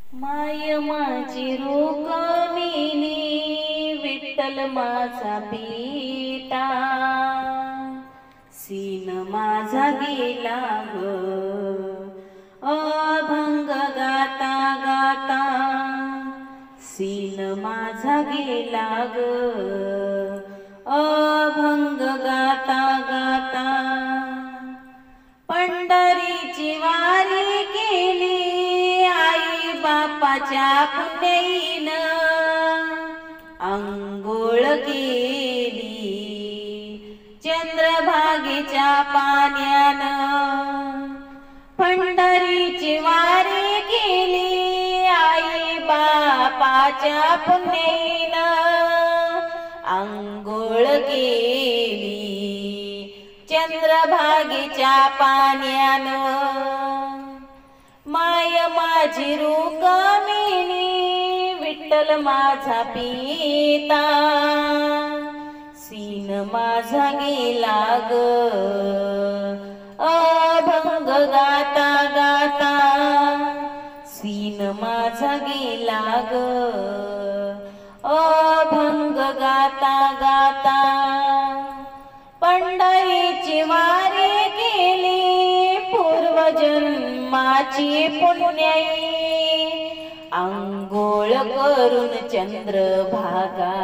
माय माझी रुक्मिणी विठ्ठल माझा पिता, सीन माझा गेला ग अभंग गाता गाता, सीन माझा गेला ग अभंग गाता गाता. पंढरीची वारी केली आई बापाच्या पुण्याईनं, अंघोळ केली चंद्रभागेच्या पाण्यानं. पंढरीची वारी केली आई बापाच्या पुण्याईनं, अंघोळ केली चंद्रभागेच्या पाण्यानं. माय माझी रुक्मिणी विठ्ठल माझा पिता, सीन माझा गेला ग अभंग गाता गाता, सीन माझा गेला ग अभंग गाता गाता. पंढरीची वारी केली पूर्वजन्माची पुण्याई, अंघोळ करून चंद्रभागा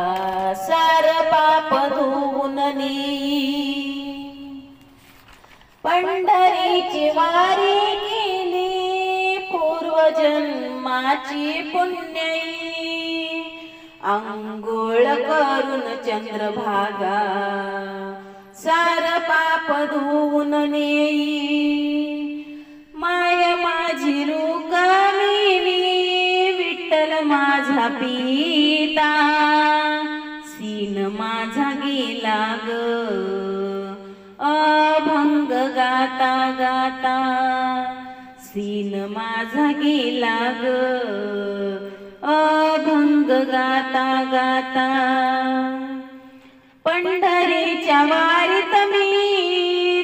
सार पाप धुवून नी. पंढरीची वारी केली पूर्वजन्माची पुण्याई, अंघोळ करून चंद्रभागा सार पाप धुवून नेई. माय माझी रुक्मिणी विठ्ठल माझा पिता, सीन माझा गेला ग अभंग गाता गाता, सीन माझा गेला ग अभंग गाता गाता. पंढरीच्या वारीत मी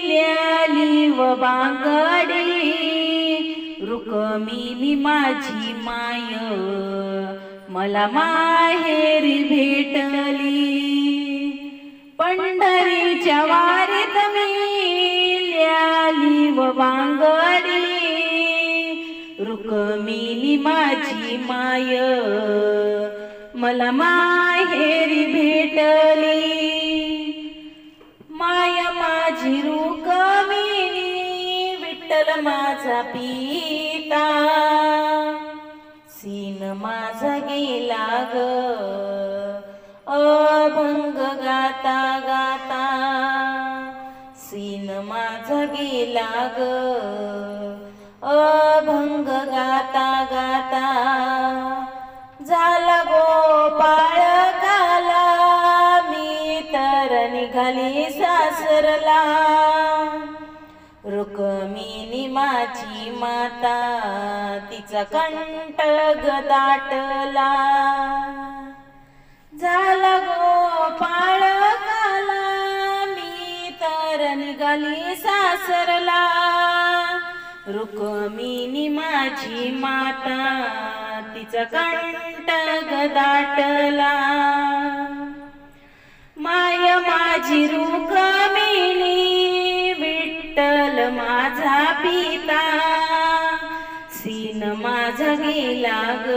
ल्याली व बांगडी, रुक्मिणी माझी माय मला माहेरी भेटली. पंढरीच्या वारीत मी ल्याली व बांगडी, रुक्मिणी माझी माय मला माहेरी भेटली. माय माझी रुक्मिणी विठ्ठल माझा पिता, सीन माझा गेला ग अभंग गाता गाता, सीन माझा गेला ग अभंग गाता गाता. झाला गोपाळ काला मी तर निघाली सासरला, रुक्मिणी माझी माता तिचा कंठ दाटला. झाला गोपाळ काला मी तर निघाली सासरला, रुक्मिणी माझी माता तिचा कंठ दाटला. माय माझी रुक्मिणी विठ्ठल माझा पिता, सीन माझा गेला ग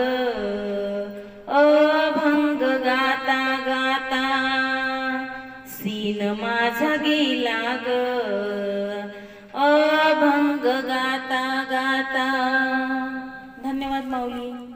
अभंग गाता गाता, सीन माझा गेला ग अभंग गाता गाता. धन्यवाद माऊली.